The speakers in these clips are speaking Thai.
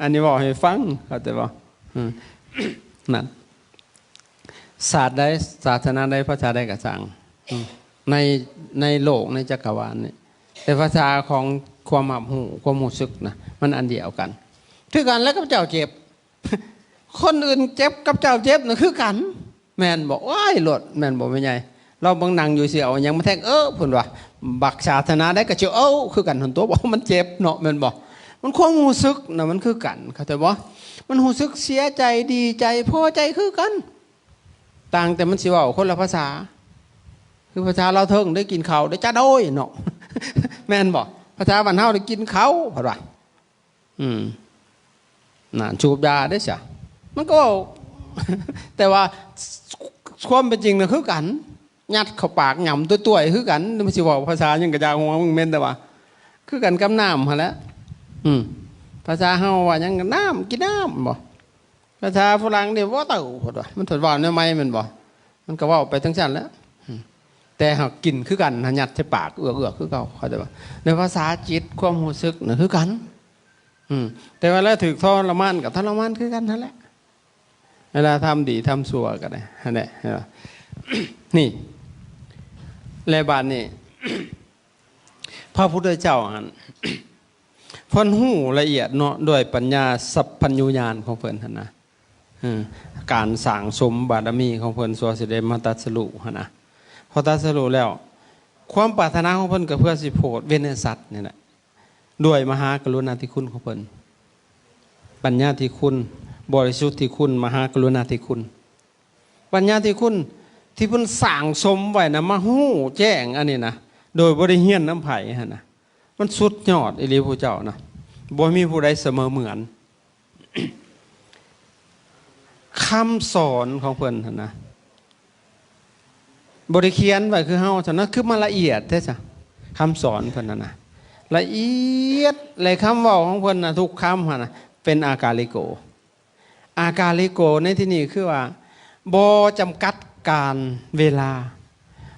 อันนี้บอกให้ฟังเข้าใจบ่นั่นศาสตร์ใดศาสนาใดภาษาใดก็สั่งในโลกในจักรวาลนี่แต่ภาษาของความหมับหูความรู้สึกนะมันอันเดียวกันคือกันแล้วกับเจ้าเจ็บคนอื่นเจ็บกับเจ้าเจ็บนะคือกันแม่นบอกว้ายหลดแม่นบอกไม่ใหญ่เราบางนั่งอยู่เสียวยังมาแทงพูดว่าบักศาสนาได้กับเจ้าคือกันคนตัวบอกมันเจ็บเนาะแม่นบอกมันความรู้สึกนะมันคือกันเข้าใจบ่มันรู้สึกเสียใจดีใจพอใจคือกันต่างแต่มันสิว่าคนละภาษาคือภาษาเราเทิงได้กินข้าวได้จ้าโดยเนาะแม่นบอกภาษาบ้านเฮาได้กินข้าวเพราะว่าน่ะจูบยาได้เสียมันก็แต่ว่าความเป็นจริงนะคือกันยัดเข้าปากหย่ำตัวๆคือกันมันสิบอกภาษายังกระจายหัวมึงเม่นแต่ว่าคือกันกับน้ำฮะแล้วภาษาเฮาว่ายังน้ำกินน้ำบ่ภาษาฝรั่งเนี่ยว่าเต่าพอดว่ามันถอดว่าเนี่ยไม่มันบ่มันก็ว่าไปทั้งชั้นแล้วแต่หากกินคือกันยัดใส่ปากเอือกคือเก่าเข้าใจป่ะในภาษาจิตความรู้สึกน่ะคือกันแต่เวลาถือทรมานกับทรมานคือกันนั่นแหละเวลาทำดีทำชั่วกันได้นั่นแหละนี่แลบานนี่พระพุทธเจ้าอันเพิ่นหู้ละเอียดเนาะด้วยปัญญาสัพพัญญุญาณของเพิ่นหั่นนะการสั่งสมบารมีของเพิ่นสัวสิได้มาตัดสรุหั่นนะพอตัดสรุแล้วความปรารถนาของเพิ่นก็เพื่อสิโปรดเวนสัตว์นี่แหละด้วยมหากรุณาธิคุณของเพิ่นปัญญาธิคุณบริสุทธิคุณมหากรุณาธิคุณปัญญาธิคุณที่เพิ่นสั่งสมไว้นะมาหู้แจ้งอันนี้นะโดยบ่ได้เฮียนน้ำไผ่หั่นนะมันสุดยอดอีหลีผู้เจ้านะบ่มีผู้ใดเสมอเหมือนคำสอนของเพิ่นหั่นนะบริเขียนไว้คือเฮาฉะนั้นคือมันละเอียดแท้จ้ะคำสอนเพิ่นน่ะนะละเอียดเลยคำเว้าของเพิ่นน่ะทุกคำหั่นน่ะเป็นอากาลิโกอากาลิโกในที่นี้คือว่าบ่จำกัดการเวลา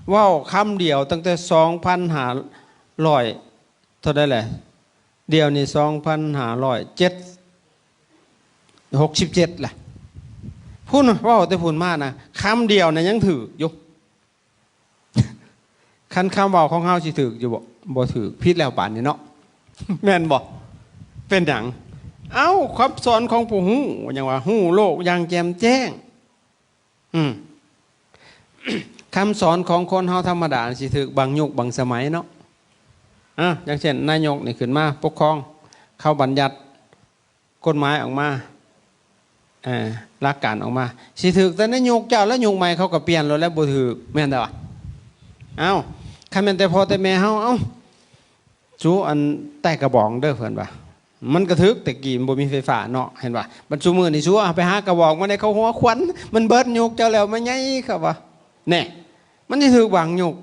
เว้าคำเดียวตั้งแต่ 2,500 เท่าได้แหละเดียวนี่ 2,567 แหละพูดเว้าแต่พูดมากนะคำเดียวน่ะยังถืออยู่คันคำเว้าของเฮาสิถืออยู่บ่ถือผิดแล้วป่านนี้เนาะแม่นบ่เป็นหยังเอ้าคำสอนของผู้ฮู้อย่างว่าฮู้โลกอย่างแจ่มแจ้งคำสอนของคนเฮาธรรมดาสิถือบางยุคบางสมัยเนาะอย่างเช่นนายกนี่ขึ้นมาปกครองเข้าบัญญัติกฎหมายออกมาหลักการออกมาสิถือแต่นายกเจ้าแล้วยุคใหม่เขาก็เปลี่ยนแล้วบ่ถือแม่นแต่ว่าเอ้าคันแม่นแต่พ่อแต่แม่เฮาเอ้าจูอันใต้กระบองเด้อเพิ่นว่ามันกระทึกแต่กี้มันบ่มีไฟฟ้าเนาะเห็นป่ะบรรจุมือนี่ชัวไปหากระบอกมาได้เขาหัวควันมันเบิดยุกเจ้าแล้วมันใหญ่ครับว่าแน่มันสิถูกบางยุก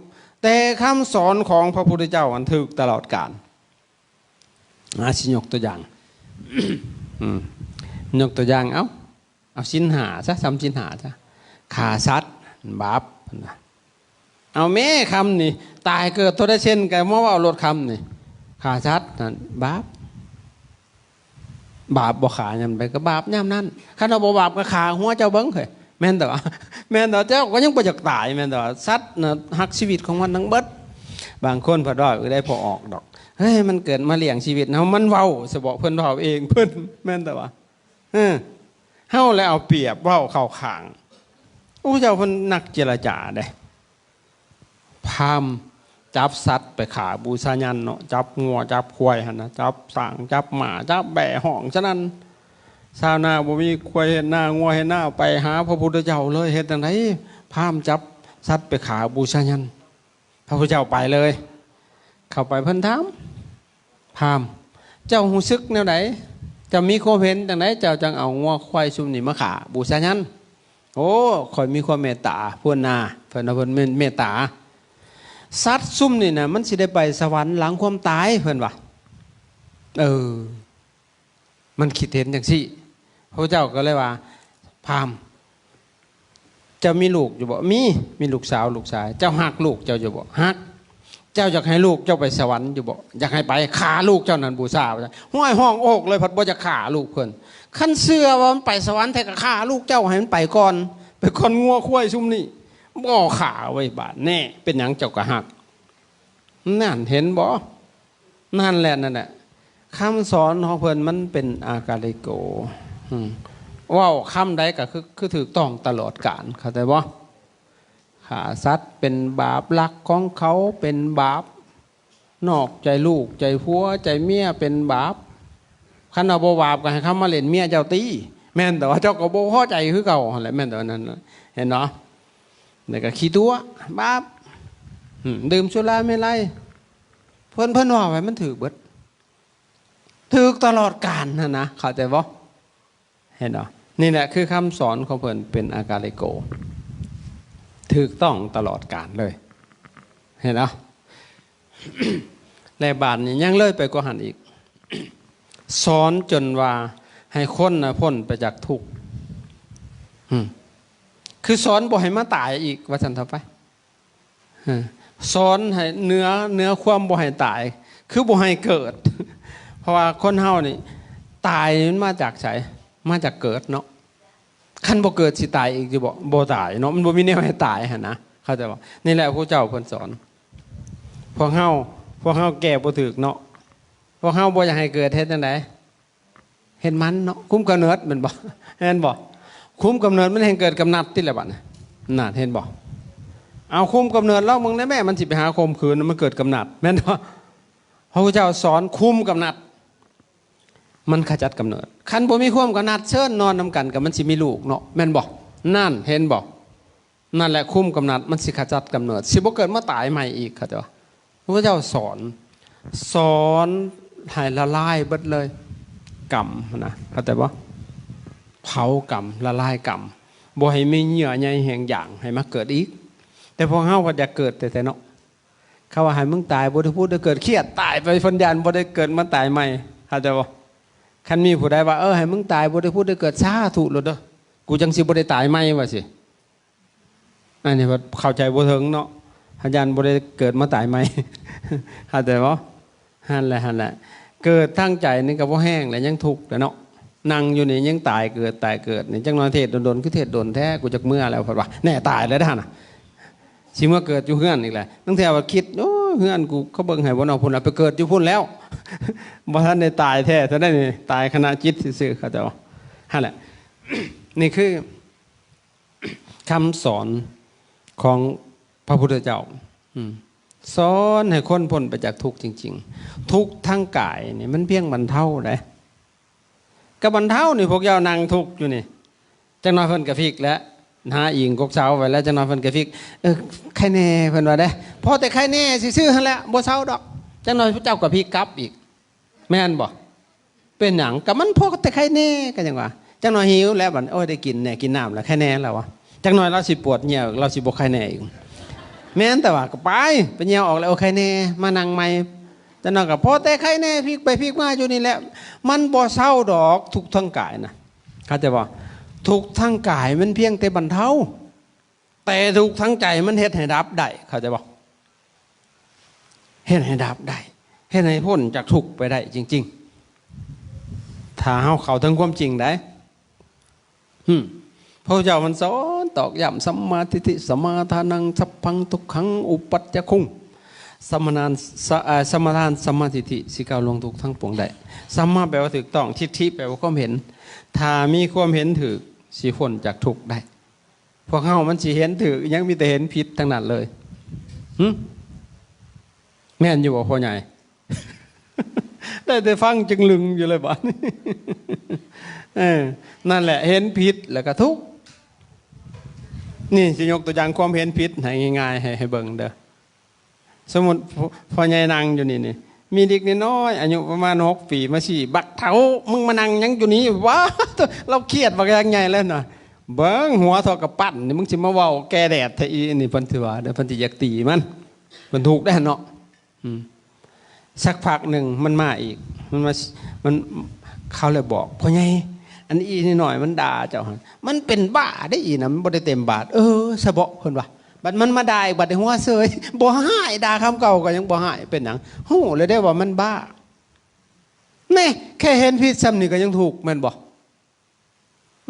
แต่คำสอนของพระพุทธเจ้ามันถูกตลอดกาลสิยกตัวอย่างยกตัวอย่างเอาศีลห้าซะทำศีลห้าซะฆ่าสัตว์บาปเอาแม่คำนี่ตายเกิดตัวได้เช่นกันว่าลดคำนี่ฆ่าสัตว์นั่นบาปบ่ขายันไปก็บาปย่ำนั่นข้าเราบ่บาปก็ขาหัวเจ้าเบิ้งเคยแม่นแต่ว่าแม่นแต่เจ้าก็ยังไปจากตายแม่นแต่ว่าสัตว์น่ะหักชีวิตของมันทั้งเบิดบางคนพอได้ได้พอออกดอกเฮ้ยมันเกิดมาเลี้ยงชีวิตเฮามันเว้าสบอกเพิ่นเว้าเองเพิ่นแม่นแต่ว่าเฮาแล้วเอาเปรียบเว้าเข้าข้างโอ้เจ้าเพิ่นนักเจรจาเด้พามจับสัตว์ไปขาบูชายันเนาะจับงัวจับควายหั่นนะจับสางจับหมาจับแบะห้องฉะนั้นชาวนาบ่มีควายเห็นหน้างัวเห็นหน้าไปหาพระพุทธเจ้าเลยเฮ็ดจังได๋พามจับสัตว์ไปขาบูชายันพระพุทธเจ้าไปเลยเข้าไปเพิ่นถามพามเจ้ารู้สึกแนวไหนจะมีความเห็นจังได๋เจ้าจังเอางัวควายซุมนี้มาขาบูชายันโอ้ข่อยมีความเมตตาพุ่นน่ะเพิ่นเพิ่นเมตตาสัตว์ซุ่มนี่นะมันสิได้ไปสวรรค์หลังความตายเพิ่นว่ามันคิดเห็นอย่างซี่พระเจ้าก็เลยว่าพามจะมีลูกอยู่บ่มีลูกสาวลูกชายเจ้าหักลูกเจ้าอยู่บ่หัก เจ้าอยากให้ลูกเจ้าไปสวรรค์อยู่บ่อยากให้ไปฆ่าลูกเจ้านั้นบูชาห้อยห้องโอกเลยพัดบ่จะฆ่าลูกเพิ่นคันเชื่อว่ามันไปสวรรค์แท้ก็ฆ่าลูกเจ้าให้มันไปก่อนไปคนงัวควายซุ่มนี่บ่ฆ่าไว้บาดแน่เป็นหยังเจ้าก็หักนั่นเห็นบ่นั่นแหละนั่นแหละคำสอนของเพิ่นมันเป็นอากาลิโกว้าวคำใดก็คือถูกต้องตลอดกาลเข้าใจบ่ฆ่าสัตว์เป็นบาปลักของเขาเป็นบาปนอกใจลูกใจผัวใจเมียเป็นบาปคันเอาบ่บาปก็ให้เขามาเล่นเมียเจ้าตีแม่นแต่ว่าเจ้าก็บ่พอใจคือเก่าหั่นแหละแม่นแต่ว่านั้นเห็นเนาะนี่ก็ขี้ตัวบาปดื่มสุราไม่ไรเพิ่นว่าไว้มันถูกเบิดถูกตลอดกาลนะเข้าใจบ่เห็นเนาะนี่แหละคือคำสอนของเพิ่นเป็นอากาลิโกถูกต้องตลอดกาลเลยเห็นเนาะและบาทนี่ยังเลยไปกว่าหันอีกสอนจนว่าให้คนนะพ้นไปจากทุกข์คือสอนบ่ให้มาตายอีกว่าสันทไปสอนให้เนื้อความบ่ให้ตายคือบ่ให้เกิดเพราะว่าคนเฮานี่ตายมันมาจากไสมาจากเกิดเนาะคันบ่เกิดสิตายอีกสิบ่ตายเนาะมันบ่มีแนวให้ตายหั่นนะเข้าใจบ่นี่แหละพระเจ้าเพิ่นสอนพวกเฮาแก่บ่ถึกเนาะพวกเฮาบ่อยากให้เกิดเฮ็ดจังได๋เห็นมันเนาะคุ้มกำเนิดแม่นบ่เห็นบ่คุ้มกำเนิดมันแห่งเกิดกำนัดติแหละบัดน่ะเห็นบ่เอาคุ้มกำเนิดแล้วมึงได้แม่มันสิไปหาข่มขืนมันเกิดกำนัดแม่นบ่พระเจ้าสอนคุ้มกำนัดมันขจัดกำเนิดคันบ่มีความกำนัดเชิญนอนนำกันกับมันสิมีลูกเนาะแม่นบ่นั่นเห็นบ่นั่นแหละคุ้มกำนัดมันสิขจัดกำเนิดสิบ่เกิดมาตายใหม่อีกเข้าใจบ่พระเจ้าสอนให้ละลายเบิดเลยกรรมนะเข้าใจบ่เผากรรมละลายกรรมบ่ให้มีเยื่อใยแห่งอย่างให้มาเกิดอีกแต่พอเฮาก็อยากเกิดแต่เนาะเขาว่าให้มึงตายบ่ได้พูดได้เกิดเครียดตายไปฟันยานบ่ได้เกิดมาตายใหม่เข้าใจบ่คันมีผู้ใดว่าให้มึงตายบ่ได้พูดได้เกิดสาธุโลดเด้อกูจังสิบ่ได้ตายใหม่ว่าสิอันนี้ว่าเข้าใจบ่ถึงเนาะพยานบ่ได้เกิดมาตายใหม่เข้าใจบ่หั่นแหละเกิดทั้งใจนี่ก็บ่แห้งแล้วยังทุกข์แล้วเนาะนั่งอยู่นี่ยังตายเกิดนี่จังน้อยเทศโดนคือเทศโดนแท้กูจักเมื่อแล้วเพิ่นว่าแน่ตายแล้วเด้อน่ะสิเมื่อเกิดอยู่เฮือนอีกแหละตั้งแต่ว่าคิดโอ้เฮือนกูเขาเบิ่งให้บ่เอาพุ่นไปเกิดอยู่พุ่นแล้วบ่ทันได้ตายแท้ซะได้นี่ตายขณะจิตซื่อๆเขาจะว่าหั่นแหละ นี่คือคำสอนของพระพุทธเจ้าสอนให้คนพ้นไปจากทุกข์จริงๆทุกข์ทางกายนี่มันเพียงบรรเทาได้ก็บรรเทานี่พวกเจ้านั่งทุกข์อยู่นี่จังน้อยเพิ่นก็ฟิกแล้วหาอิงกกเช้าไว้แล้วจังน้อยเพิ่นก็ฟิกใครแน่เพิ่นว่าได้พอแต่ใครแน่ซื่อๆหั่นแหละบ่เช้าดอกจังน้อยพระเจ้าก็ฟิกกลับอีกแม่นบ่เป็นหยังก็มันพอแต่ใครแน่ก็จังว่าจังน้อยหิวแล้วบัดโอ้ยได้กินแน่กินน้ำแล้วใครแน่แล้ววะจังน้อยเราสิปวดเหี่ยวเราสิบ่ใครแน่อีกแม่นแต่ว่าก็ไปเหี่ยวออกแล้วโอเคแน่มานั่งใหม่จังน้อยก็พอแต่ใครแน่พลิกไปพลิกมาอยู่นี่แหละมันบ่เศร้าดอกทุกทั้งกายนะเข้าใจบ่ทุกทั้งกายมันเพียงแต่บรรเทาแต่ทุกทั้งใจมันเฮ็ดให้ดับได้เข้าใจบ่เฮ็ดให้ดับได้เฮ็ดให้พ้นจากทุกข์ไปได้จริงๆถ้าเฮาเข้าถึงความจริงได้พระเจ้ามันสอนตอกย้ำสัมมาทิฏฐิสมาทานังสัพพังทุกขังอุปัฏจคุงสมทานสัมมาทิฏฐิสิก้าวลงทุกทั้งปวงได้สัมมาแปลว่าถูกต้องทิฏฐิแปลว่าความเห็นถ้ามีความเห็นถูกสิพ้นจากทุกข์ได้พวกเฮามันสิเห็นถูกยังมีแต่เห็นผิดทั้งนั้นเลยแม่นอยู่บ่พ่อใหญ่ ได้แต่ฟังจึงลึงอยู่เลยบ้านนั่นแหละเห็นผิดแล้วก็ทุกข์นี่จะยกตัวอย่างความเห็นผิดให้ง่ายๆให้เบิ่งเด้อสมมุติพ่อใหญ่นั่งอยู่นี่มีเด็กน้อยอายุประมาณ6 ปีมาสิบักเฒ่ามึงมานั่งยังอยู่นี่ว้าเราเครียดบักอย่างใหญ่แล้วน่ะเบิ่งหัวทอกับปั้นนี่มึงสิมาเว้าแก่แดดแท้อีนี่เพิ่นถือว่าเด้อเพิ่นสิอยากตีมันเพิ่นถูกได้เนาะสักพักหนึ่งมันมาอีกมันเขาเลยบอกพ่อใหญ่อันนี้นิดหน่อยมันด่าเจ้ามันเป็นบ้าได้อีนะมันบ่ได้เต็มบาทสะเบาะเพิ่นว่า บัดมันมาด่าบัดในหัวเสยบ่หายด่าคำเก่าก็ยังบ่หายเป็นหยังโหเลยได้ว่ามันบ้านี่แค่เห็นผิดซ้ำนี่ก็ยังถูกแม่นบ่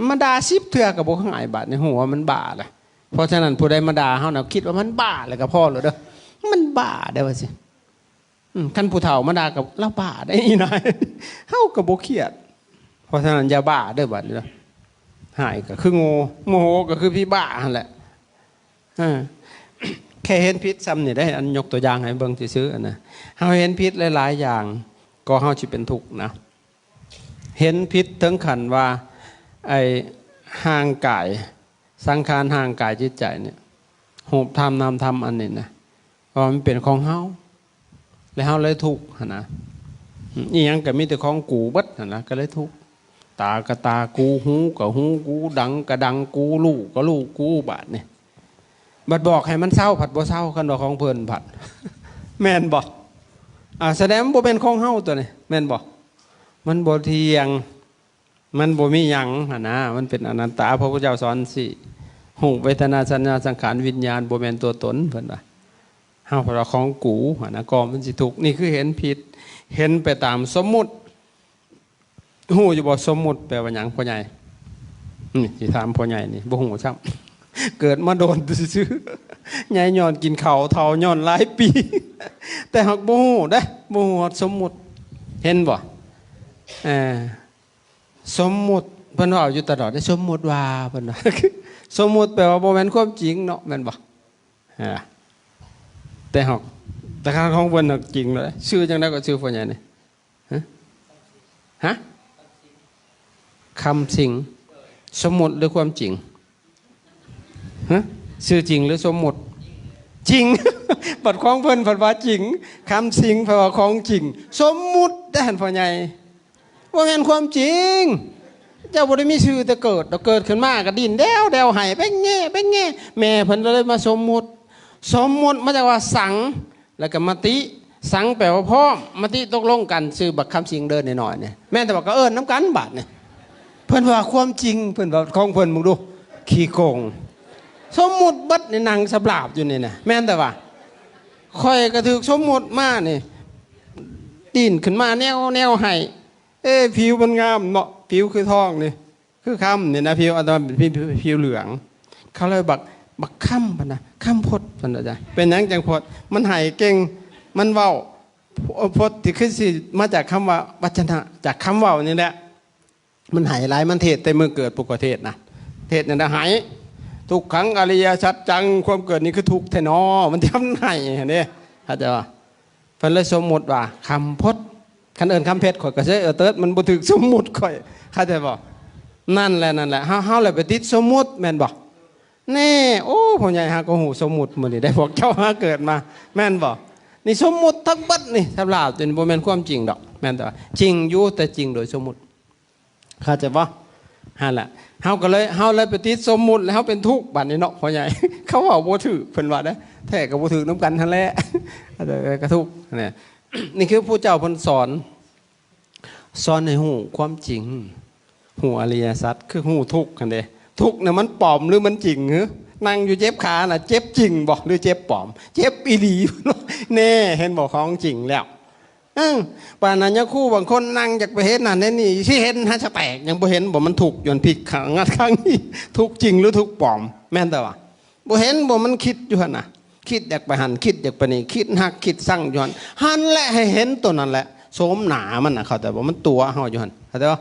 มาด่า10 เทื่อก็บ่หายบัดในหัวมันบ้าเลยเพราะฉะนั้นผู้ใดมาด่าเฮาน่ะคิดว่ามันบ้าแล้วก็พอแล้วเด้อมันบ้าได้ว่าสิคันผู้เฒ่ามาด่ากับเราบ้าได้อีนายเฮาก็บ่เครียดเพราะฉะนั้นอย่าบ้าเด้อบัดนี้เด้อหายก็คือโง่โมโหก็คือพี่บ้านั่นแหละแค่เห็นพิษซ้ำนี่ได้อันยกตัวอย่างให้เบิ่งซื่อๆนะเฮาเห็นพิษหลายๆอย่างก็เฮาสิเป็นทุกข์นะเห็นพิษถึงขั้นว่าไอ้ห่างกายสังขารห่างกายจิตใจเนี่ยรูปธรรมนามธรรมอันนี้นะเพราะมันเป็นของเฮาแล้วเฮาเลยทุกข์นะอีหยังก็มีแต่ของกูเบิดนะก็เลยทุกข์ตาก็ตากูหูก็หูกูดังก็ดังกูลูกก็ลูกกูบาดนี่บัดบอกให้มันเศร้าผัดบ่เศร้ากันว่าของเพิ่นผัดแม่นบ่แสดงบ่เป็นของเฮาตัวนี้แม่นบ่มันบ่เที่ยงมันบ่มีหยังนะมันเป็นอนัตตาพระพุทธเจ้าสอนสิหูเวทนาสัญญาสังขารวิญญาณบ่แม่นตัวตนเพิ่นว่าเฮาเพราะของกูนะก็มันสิทุกข์นี่คือเห็นผิดเห็นไปตามสมมุติหูอยู่บ่สมมุติแปลว่าหยังพ่อใหญ่นี่สิถามพ่อใหญ่นี่บ่ฮู้ซ้ำเกิดมาโดนซื่อๆใหญ่ย้อนกินข้าวเฒ่าย้อนหลายปีแต่หักบ่ฮู้เด้บ่ฮู้สมมุติเห็นบ่สมมุติเพิ่นว่าอยู่ตลอดได้สมมุติว่าเพิ่นว่าสมมุติแปลว่าบ่แม่นความจริงเนาะแม่นบ่แต่หักแต่ข้างของเพิ่นหักจริงเลยชื่อจังได๋ก็ชื่อพ่อใหญ่นี่ฮะคำสิ่งสมมุติหรือความจริงชื่อจริงหรือสมมุติจริงบัดของเพิ่นเพิ่นว่าจริงคำสิ่งแปลว่าของจริงสมมุติได้หันพ่อใหญ่ว่าแม่นความจริงเจ้าบ่ได้มีชื่อแต่เกิดเราเกิดขึ้นมาก็ดิ้นแดวให้ไปแง่แม่เพิ่นเลยมาสมมุติมาจากว่าสังแล้วก็มติสังแปลว่าพร้อมมติตกลงกันชื่อบักคำสิ่งเดินหน่อยเนี่ยแม่แต่ว่าก็เอิ้นน้ำกันบาดเนี่ยเพิ่นว่าความจริงเพิ่นว่าของเพิ่นมึงดูขี้โกงสมมุติบัดในนางสบลาบอยู่นี่นะแม่นแต่ว่าค่อยก็ถูกสมมุติมานี่ดิ้นขึ้นมาแนวให้ผิวมันงามเนาะผิวคือทองนี่คือคำนี่นะผิวอันนั้นเป็นผิวเหลืองเขาเลยบักคำพนะคำพดพนะจ๊ะเป็นหยังจังพดมันหายเก่งมันเว้าพดที่ขึ้นสิมาจากคำว่าวัจนะจากคำเว้านี่แหละมันหายหลายมันเทศแต่เมื่อเกิดปุกเทศนะเทศนั่นนะหายทุกขังอริยสัจจังความเกิดนี่คือทุกข์แท้นอมันทำให้เนี่ยเข้าใจป่ะเพิ่นเลยสมมุติว่าคำพดคันเอิ้นคำเพชรข่อยก็ใช้เติร์ดมันบ่ถึกสมมุติข่อยเข้าใจบ่นั่นแหละเฮาเลยไปติดสมมุติแม่นบ่แน่โอ้พ่อใหญ่หาก็หูสมมุติมื้อนี้ได้พวกเจ้าหาเกิดมาแม่นบ่นี่สมมุติทั้งบัดนี่สำหรับเป็นบ่แม่นความจริงดอกแม่นแต่จริงอยู่แต่จริงโดยสมมุติเข้าใจบ่หั่นล่ะเฮาเลยไปติดสมมุติแล้วเฮาเป็นทุกข์บัดนี้เนาะพ่อใหญ่เขาว่าบ่ถูกเพิ่นว่าเด้อแท้ก็บ่ถูกนำกันหั่นแหละก็ทุกข์เนี่ยนี่คือผู้เจ้าเพิ่นสอนให้หูความจริงหูอริยสัจคือหูทุกข์กันเด้ทุกข์เนี่ยมันปลอมหรือมันจริงหือนั่งอยู่เจ็บขาน่ะเจ็บจริงบ่หรือเจ็บปลอมเจ็บอีหลีแน่เห็นบ่ของจริงแล้วป่านนั้นยะคู่บางคนนั่งอยากไปเห็นนั่นนี่ที่เห็นหาจะแตกยังบ่เห็นบ่มันถูกย้อนผิดขังครั้งนี้ทุกจริงหรือทุกปลอมแม่นแต่ว่าบ่เห็นบ่มันคิดอยู่หั่นน่ะคิดอยากไปหันคิดอยากไปนี่คิดหักคิดสั่งย้อนหันแหละให้เห็นตัวนั้นแหละโสมหนามันน่ะเขาแต่ว่ามันตัวเฮาอยู่หั่นเข้าใจบ่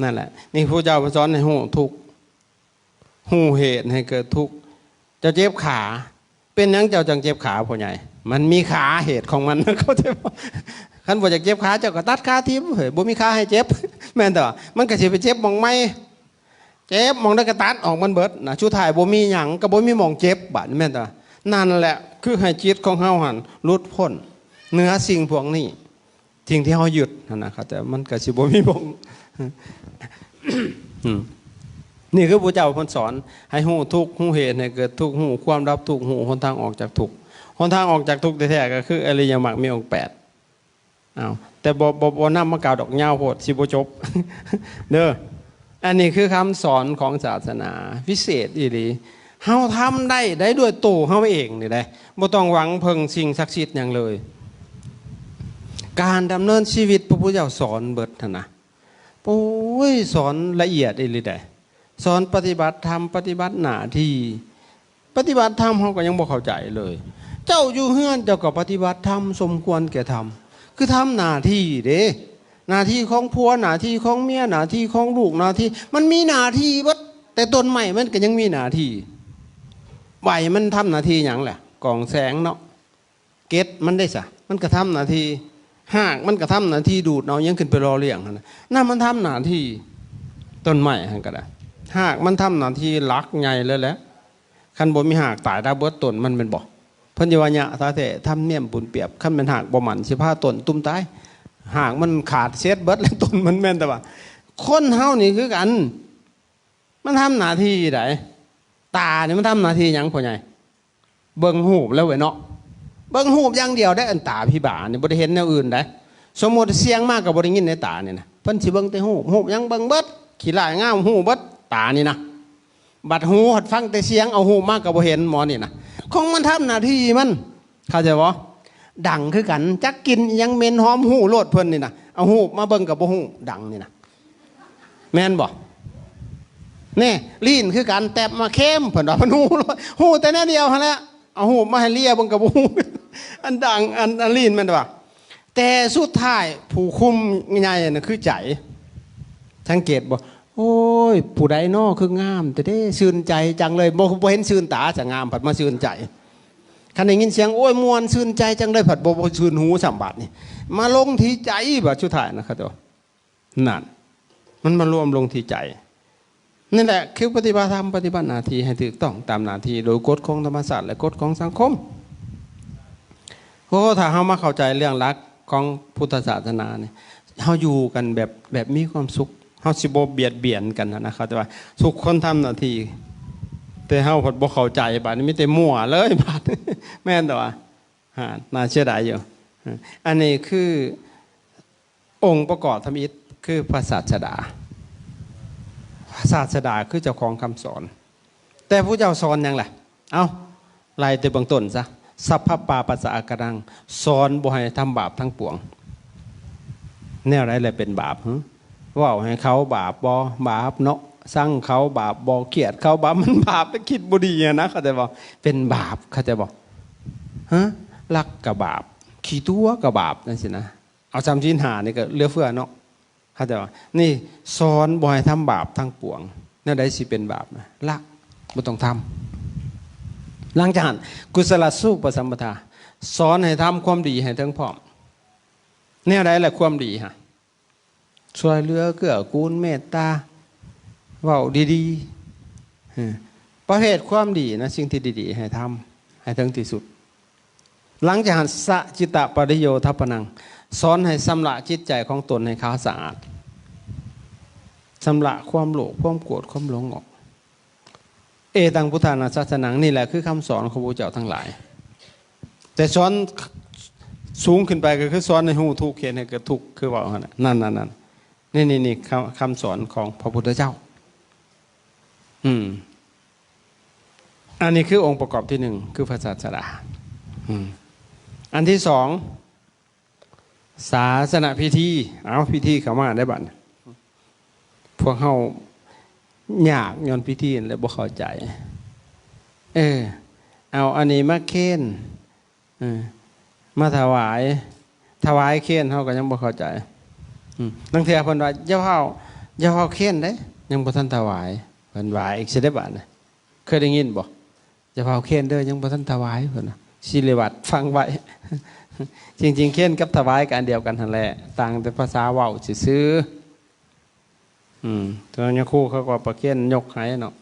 นั่นแหละนี่พระเจ้าสอนให้ฮู้ทุกข์ฮู้เหตุให้เกิดทุกข์เจ้าเจ็บขาเป็นหยังเจ้าจังเจ็บขาพ่อใหญ่มันมีขาเหตุของมันเข้าใจบ่คันบ่อยากเจ็บขาเจ้าก็ตัดขาทิ่มเฮ้ยบ่มีขาให้เจ็บแม่นแต่ว่ามันก็สิไปเจ็บหม่องใหม่เจ็บหม่องได้ก็ตัดออกมันเบิดน่ะสุดท้ายบ่มีหยังก็บ่มีหม่องเจ็บบาดแม่นแต่นั่นแหละคือให้จิตของเฮาหันหลุดพ้นเหนือสิ่งพวกนี้สิ่งที่เฮายึดนั่นนะครับแต่มันก็สิบ่มีบ่งนี่คือพระเจ้าเพิ่นสอนให้ฮู้ทุกข์ฮู้เหตุให้เกิดทุกข์ฮู้ความดับทุกข์ฮู้หนทางออกจากทุกข์หนทางออกจากทุกข์แท้ๆก็คืออริยมรรคมีองค์8อ้าวแต่บ่นำมากล่าวดอกยาวโพดสิบ่จบเด้ออันนี้คือคำสอนของศาสนาพิเศษอีหลี เฮาทำได้ด้วยตัวเฮาเองนี่ได้บ่ต้องหวังเพิ่งสิ่งศักดิ์สิทธิ์หยังเลยการดำเนินชีวิตพระพุทธเจ้าสอนเบิดนะโอ้ยสอนละเอียดเลยได้สอนปฏิบัติธรรมปฏิบัติหน้าที่ปฏิบัติธรรมเฮาก็ยังบ่เข้าใจเลยเจ้าอยู่เฮือนเจ้าก็ปฏิบัติธรรมสมควรแก่ธรรมคือทำหน้าที่เด้หน้าที่ของผัวหน้าที่ของเมียหน้าที่ของลูกหน้าที่มันมีหน้าที่เบิดแต่ต้นไม้มันก็ยังมีหน้าที่ใบมันทำหน้าที่หยังแหละกองแสงเนาะเกตมันได้ซะมันก็ทำหน้าที่หากมันก็ทำหน้าที่ดูดเอายังขึ้นไปรอเลี้ยงนะนั่นมันทำหน้าที่ต้นไม้หั่นก็ได้หากมันทำหน้าที่หลักใหญ่เลยแหละคันบ่มีหากตายตาเบิดต้นมันเป็นบ่เพิ่นสิว่าญะตาแต่ทำเนียมบุญเปรียบคันเป็นหากบ่หมันสิพาต้นตุ้มตายหากมันขาดเสียเบิดแล้วต้นมันแม่นแต่ว่าคนเฮานี่คือกันมันทำหน้าที่ไดตาเนี่ยมันทำหน้าที่หยังพ่อใหญ่เบิ่งรูปแล้วเว้ยเนาะเบิ่งรูปอย่างเดียวได้อันตาพี่บ่านี่บ่ได้เห็นแนวอื่นได้สมมุติเสียงมากก็บ่ได้ยินในตานี่นะเพิ่นสิเบิ่งแต่รูปยังเบิ่งเบิดขี้ลายงามรูปเบิดตานี่นะบัดหูหัดฟังแต่เสียงเอาหูมากก็บ่เห็นหมอนี่นะคงมันทำหน้าที่มันเข้าใจบ่ดังคือกันจักกินยังเหม็นหอมหูโลดเพิ่นนี่นะเอาหูมาเบิ่งกับบ่หูดังนี่นะแม่นบ่นี่ลีนคือกันแตบมาเข้มเพิ่นว่าเพิ่นหูแต่แนวเดียวหั่นแหละเอาหูมาให้เลียเบิ่งกับบ่หูอันดังอันลีนแม่นว่าแต่สุดท้ายผู้คุมใหญ่น่ะคือใจสังเกตบ่โอ้ยผู้ใดน้อคืองามแต่เด้ชื่นใจจังเลยบ่เห็นชื่นตาจะงามผัดมาชื่นใจคันได้ยินเสียงโอ้ยมวนชื่นใจจังเลยผัดบ่ชื่นหูสัมบัตินี่มาลงที่ใจบัดสุดท้ายนะครับตัวนั่นมันมารวมลงที่ใจนี่แหละคือปฏิบัติธรรมปฏิบัติหน้าที่ให้ถูกต้องตามหน้าที่โดยกฎของธรรมศาสตร์และกฎของสังคมเพราะถ้าเฮามาเข้าใจเรื่องหลักของพุทธศาสนาเนี่ยเฮาอยู่กันแบบมีความสุขเฮาสิบ่เบียดเบียนกันนะครับแต่ว่าทุกคนทำหน้าที่แต่เฮาพอบ่เข้าใจบาดนี้มีแต่มั่วเลยบาดแม่นแต่ว่าน่าเชื่อได้อยู่อันนี้คือองค์ประกอบธรรมอิฐคือพระศาสดาพระศาสดาคือเจ้าของคำสอนแต่ผู้เจ้าสอนยังไงเอาไล่แต่เบื้องต้นซะสัพพปาปัสสะกรังสอนบ่ให้ทำบาปทั้งปวงแนวไรเลยเป็นบาปว่าให้เขาบาปบ่บาปเนาะสั่งเขาบาปบ่เกลียดเขาบาปมันบาปไปคิดบ่ดีนะเขาจะบอกเป็นบาปเขาจะบอกลักกับบาปขี้ตัวกับบาปนั่นสินะเอาจำศีล5นี่ก็เหลือเฟือเนาะเขาจะบอกนี่สอนบ่ให้ทำบาปทั้งปวงแนวใดสิเป็นบาปนะละบ่ต้องทำหลังจากนั้นกุศลสู้ปสัมปทาสอนให้ทำความดีให้ทั้งพร้อมแนวใดแหละความดีฮะช่วยเหลือเกื้อกูลเมตตาเว้าดีๆประเภทความดีนะสิ่งที่ดีๆให้ทำให้ถึงที่สุดหลังจากนั้นสะจิตตปริโยทัปปนังสอนให้ชำระจิตใจของตนให้ขาวสะอาดชำระความโลภความโกรธความหลงออกเอตังพุทธานาศาสนังนี่แหละคือคำสอนของพระพุทธเจ้าทั้งหลายแต่สอนสูงขึ้นไปก็คือสอนในหูทุกข์เขียนให้เกิดทุกข์คือว่านั่นนี่คำสอนของพระพุทธเจ้าอันนี้คือองค์ประกอบที่1คือพระศาสดาอันที่2ศาสนพิธีเอาพิธีเข้ามาได้บัดพวกเฮายากย้อนพิธีเลยบ่เข้าใจเอาอันนี้มาเค้นมาถวายเค้นเฮาก็ยังบ่เข้าใจตั้งแต่เพิ่นว่าอย่าเผาเค้นเด้ยังบ่ทันถวายเพิ่นว่าอีกสิได้บาดน่ะเคยได้ยินบ่อย่าเผาเค้นเด้อยังบ่ทันถวายเพิ่นน่ะศิริวัตรฟังไว้จริงๆเค้นกับถวายกันเดียวกันนั่นแหละต่างแต่ภาษาเว้าซื่อตอนนี้ครูเขาก็ประเคนยกให้เนาะ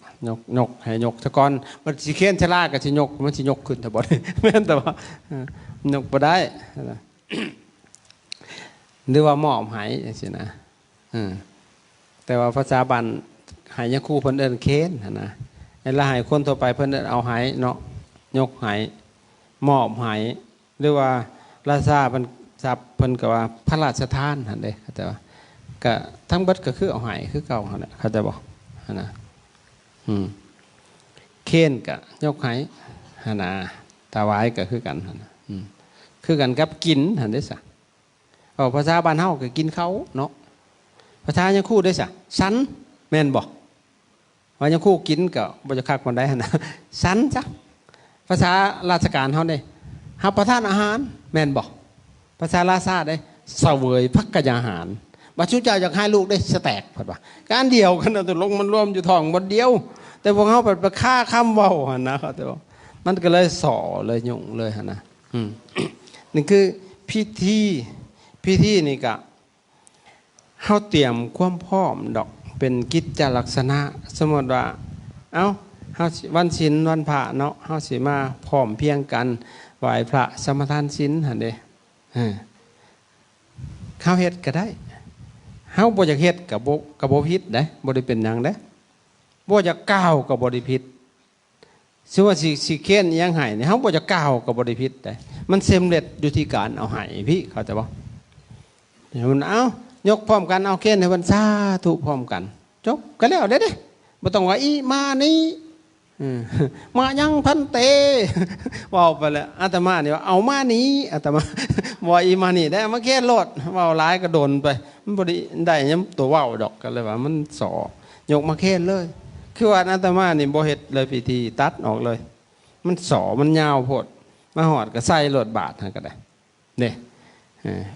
ยกให้ยกซะก่อนมันสิเค้นชะลาก็สิยกมันสิยกขึ้นแต่บ่ได้แม่นแต่ว่ายกบ่ได้หรือว่ามอบให้จังซี่นะแต่ว่าภาษาบ้านให้ยังครูเพิ่นเอิ้นเค้นนะไอ้ละให้คนทั่วไปเพิ่นเอาให้เนาะยกให้มอบให้หรือว่าราชาเพิ่นทรัพย์เพิ่นก็ว่าพระราชทานหั่นเด้แต่ว่าก็ทั้งเบิดก็คือเอาให้คือเก่าหั่นแหละเขาจะบอกนะ เค้นกะยกให้หนาถวายก็คือกันคือกันกับกินหันได้สะภาษาบ้านเฮาก็กินเขาเนาะภาษายังคู่ได้สะสันแม่นบอกว่ายังคู่กินก็บ่จะคักมันได้นะสันจ้ะภาษาราชการเฮาได้รับประทานอาหารแม่นบอกภาษาลาซาได้เสวยพักกยาหารบาชุเจ้าอยากให้ลูกได้สแต็กผัดว่าการเดียวกันตัวลงมันรวมอยู่ท้องบนเดียวแต่พวกเขาไปฆ่าคำเว้าหันนะเขาแต่ว่ามันก็เลยส่อเลยยุ่งเลยหันนะนี่คือพิธีนี่ก็เขาเตรียมความพร้อมดอกเป็นกิจลักษณะสมมติว่าเอ้าเฮาวันศีลวันพระเนาะเฮาสิมาพร้อมเพียงกันไหว้พระสมทานศีลหันเด้เขาเฮ็ดก็ได้เฮาบ่อยากเฮ็ดกับบ่ผิดเด้บ่ได้เป็นหยังเด้บ่อยากก้าวกับบ่ได้ผิดซึ่งว่าสิเค้นยังให้เฮาบ่อยากก้าวกับบ่ได้ผิดเด้มันสำเร็จอยู่ที่การเอาให้พี่เข้าใจบ่มันเอายกพร้อมกันเอาเค้นให้เพิ่นสาธุพร้อมกันจบก็แล้วเด้บ่ต้องว่าอีมานี่มายังพันเตว่าไปแล้วอาตมาเนี่ยเอามานี้อาตมาว่าอีมานี่ได้มาแค่โลดว่าร้ายก็โดนไปมันพอดีได้ยังตัวว่าวดอกกันเลยว่ามันสอยกมาแค่เลยคือว่าอาตมานี่บ่เฮ็ดเลยพิธีตัดออกเลยมันสอมันยาวโพดมาหอดก็ใส่โลดบาทก็ได้เนี่ย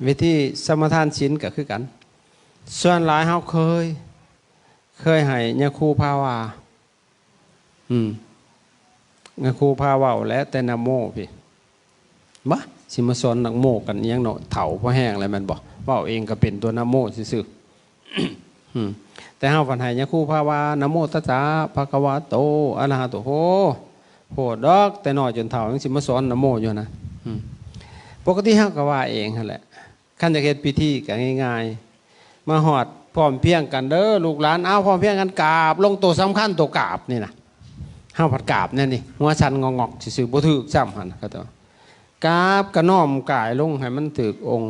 วิธีสมทานศีลก็คือกันส่วนหลายเฮาเคยให้ยาคูภาวาครูพาเว้าแล้วแต่นะโมพี่บ่สิมาสอนนักโมกันยังเนาะเฒ่าพอแห้งอะไรมันบอกเว้าเองก็เป็นตัวนะโมซื่อๆแต่เฮาฝันให้ยะครูพาวานะโมตัสสะภะคะวะโตอะระหะโตโหดอกแต่น้อยจนเฒ่ายังสิมาสอนนะโมอยู่นะปกติเฮาก็ว่าเองนั่นแหละคันจะเฮ็ดพิธีก็ง่ายๆมาฮอดพร้อมเพียงกันเด้อลูกหลานเอาพร้อมเพียงกันกราบลงตัวสำคัญตัวกราบนี่นะห้าผัดกาบเนี่ยนี่หัวชันงอกๆซื่อๆบ่ถือซ้ำหั่นเขาตัวกราบกระน้อมกายลงให้มันถึกองค์